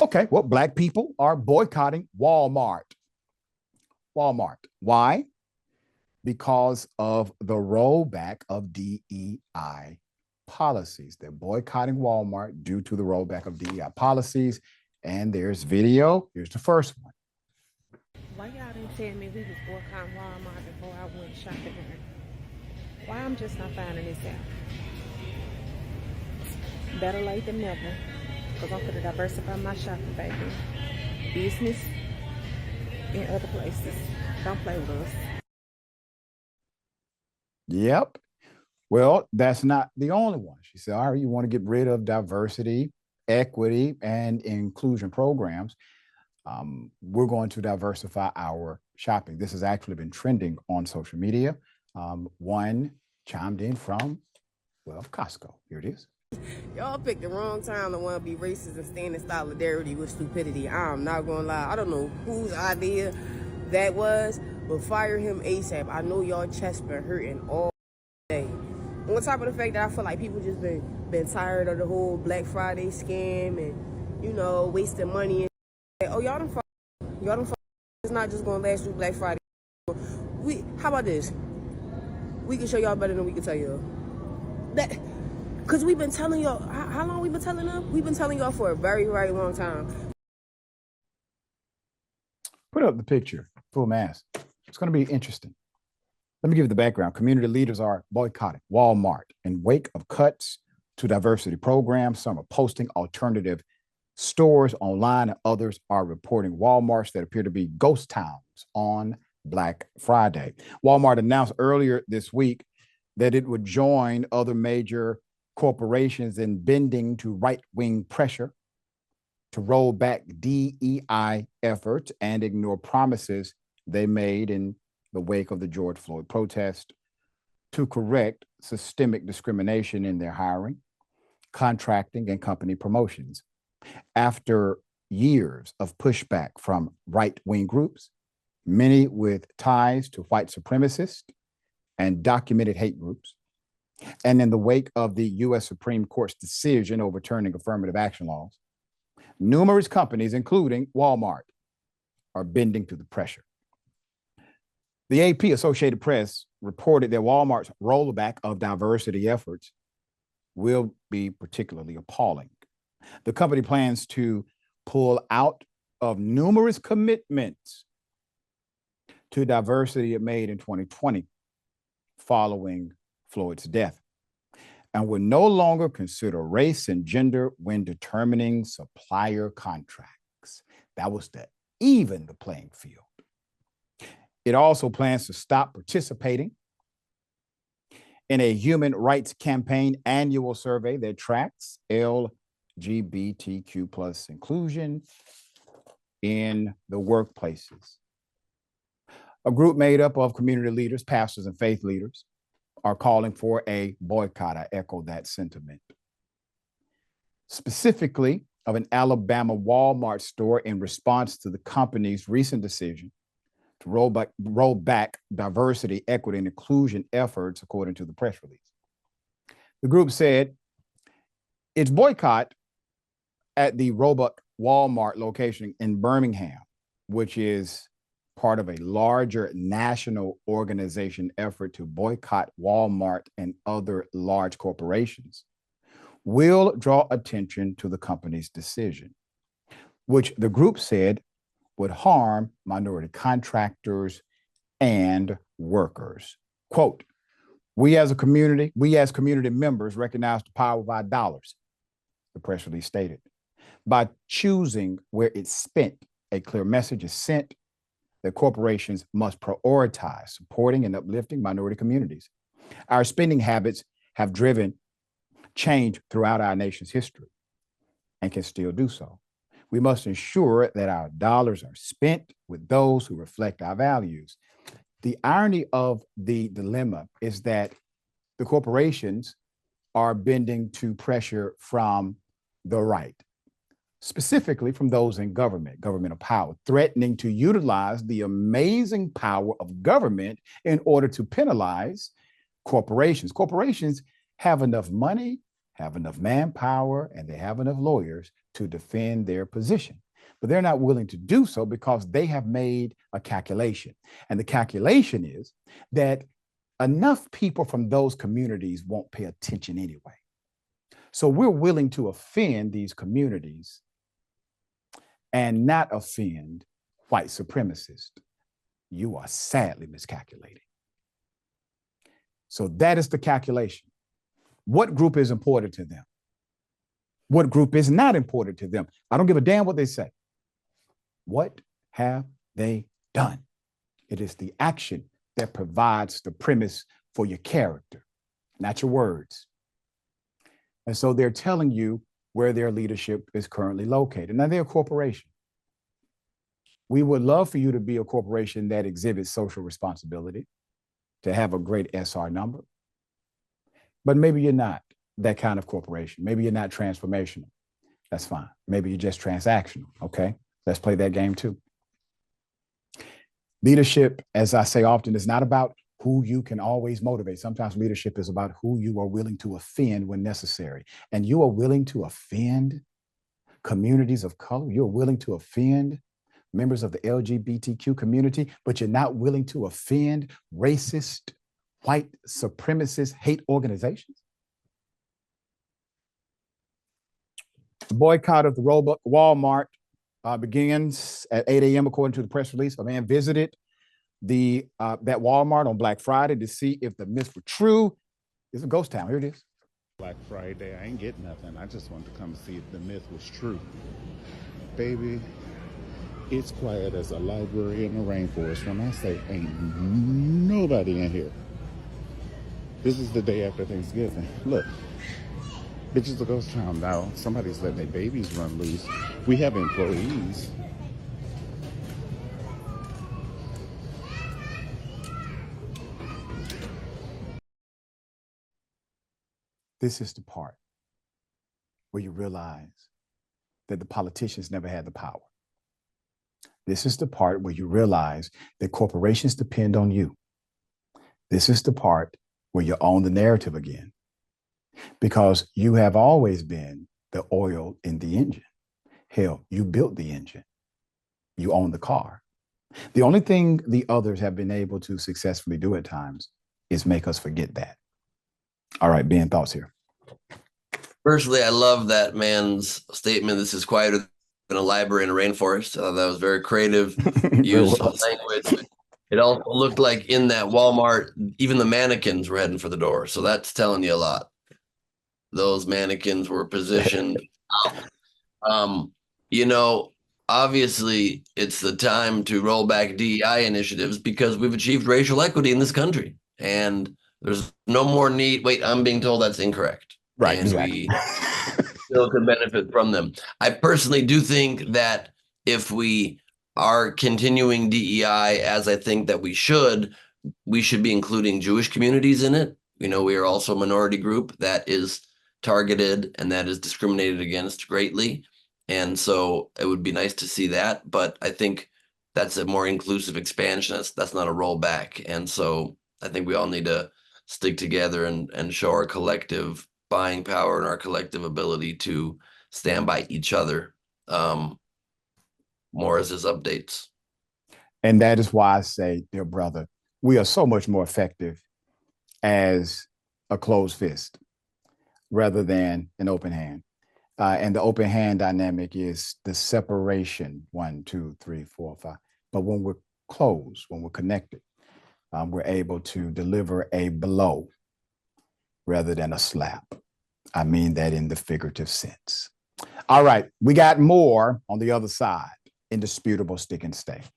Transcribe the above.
Okay, well, Black people are boycotting Walmart. Walmart. Why? Because of the rollback of DEI policies. They're boycotting Walmart due to the rollback of DEI policies. And there's video. Here's the first one. Why y'all didn't tell me we was boycotting Walmart before I went shopping there? Why I'm just not finding this out? Better late than never, because I'm going to diversify my shopping, baby. Business in other places. Don't play with us. Yep. Well, that's not the only one. She said, all right, you want to get rid of diversity, equity, and inclusion programs. We're going to diversify our shopping. This has actually been trending on social media. One chimed in from, well, Costco. Here it is. Y'all picked the wrong time to want to be racist and stand in solidarity with stupidity. I'm not going to lie. I don't know whose idea that was, but fire him ASAP. I know y'all chest been hurting all day. On top of the fact that I feel like people just been tired of the whole Black Friday scam and, you know, wasting money. And, oh, y'all done it's not just going to last through Black Friday. How about this? We can show y'all better than we can tell y'all. Because we've been telling y'all, how long we been telling them? We've been telling y'all for a very, very long time. Put up the picture, full mask. It's going to be interesting. Let me give you the background. Community leaders are boycotting Walmart in wake of cuts to diversity programs. Some are posting alternative stores online, and others are reporting Walmarts that appear to be ghost towns on Black Friday. Walmart announced earlier this week that it would join other major corporations in bending to right-wing pressure to roll back DEI efforts and ignore promises they made in the wake of the George Floyd protest to correct systemic discrimination in their hiring, contracting, and company promotions. After years of pushback from right-wing groups, many with ties to white supremacists and documented hate groups, and in the wake of the U.S. Supreme Court's decision overturning affirmative action laws, numerous companies, including Walmart, are bending to the pressure. The AP Associated Press reported that Walmart's rollback of diversity efforts will be particularly appalling. The company plans to pull out of numerous commitments to diversity it made in 2020 following Floyd's death, and will no longer consider race and gender when determining supplier contracts. That was to even the playing field. It also plans to stop participating in a human rights campaign annual survey that tracks LGBTQ plus inclusion in the workplaces. A group made up of community leaders, pastors, and faith leaders are calling for a boycott. I echo that sentiment. Specifically, of an Alabama Walmart store in response to the company's recent decision to roll back diversity, equity, and inclusion efforts, according to the press release. The group said its boycott at the Roebuck Walmart location in Birmingham, which is part of a larger national organization effort to boycott Walmart and other large corporations, will draw attention to the company's decision, which the group said would harm minority contractors and workers. Quote, we as community members recognize the power of our dollars, the press release stated. By choosing where it's spent, a clear message is sent that corporations must prioritize supporting and uplifting minority communities. Our spending habits have driven change throughout our nation's history and can still do so. We must ensure that our dollars are spent with those who reflect our values. The irony of the dilemma is that the corporations are bending to pressure from the right, specifically from those in governmental power, threatening to utilize the amazing power of government in order to penalize corporations. Corporations have enough money, have enough manpower, and they have enough lawyers to defend their position. But they're not willing to do so because they have made a calculation. And the calculation is that enough people from those communities won't pay attention anyway. So we're willing to offend these communities and not offend white supremacists. You are sadly miscalculating. So that is the calculation. What group is important to them? What group is not important to them? I don't give a damn what they say. What have they done? It is the action that provides the premise for your character, not your words. And so they're telling you where their leadership is currently located. Now, they're a corporation. We would love for you to be a corporation that exhibits social responsibility, to have a great SR number. But maybe you're not that kind of corporation. Maybe you're not transformational. That's fine. Maybe you're just transactional. Okay, let's play that game too. Leadership, as I say often, is not about who you can always motivate. Sometimes leadership is about who you are willing to offend when necessary. And you are willing to offend communities of color. You're willing to offend members of the LGBTQ community, but you're not willing to offend racist, white supremacist hate organizations. The boycott of the Roebuck Walmart begins at 8 a.m. according to the press release. A man visited that Walmart on Black Friday to see if the myths were true. It's a ghost town. Here it is. Black Friday, I ain't getting nothing. I just wanted to come see if the myth was true. Baby, it's quiet as a library in the rainforest. When I say ain't nobody in here. This is the day after Thanksgiving. Look, bitch, it's a ghost town now. Somebody's letting their babies run loose. We have employees. This is the part where you realize that the politicians never had the power. This is the part where you realize that corporations depend on you. This is the part where you own the narrative again, because you have always been the oil in the engine. Hell, you built the engine. You own the car. The only thing the others have been able to successfully do at times is make us forget that. All right, Ben, thoughts here. Personally, I love that man's statement. This is quieter than a library in a rainforest. That was very creative use of language. It also looked like in that Walmart, even the mannequins were heading for the door. So that's telling you a lot. Those mannequins were positioned out. Obviously it's the time to roll back DEI initiatives because we've achieved racial equity in this country. And there's no more need. Wait, I'm being told that's incorrect. Right. And exactly. we still could benefit from them. I personally do think that if we are continuing DEI, as I think that we should be including Jewish communities in it. We are also a minority group that is targeted and that is discriminated against greatly. And so it would be nice to see that. But I think that's a more inclusive expansion. That's not a rollback. And so I think we all need to stick together and show our collective buying power and our collective ability to stand by each other more as his updates. And that is why I say, dear brother, we are so much more effective as a closed fist rather than an open hand. And the open hand dynamic is the separation, 1, 2, 3, 4, 5. But when we're closed, when we're connected, we're able to deliver a blow rather than a slap. I mean that in the figurative sense. All right, we got more on the other side. Indisputable, stick and stay.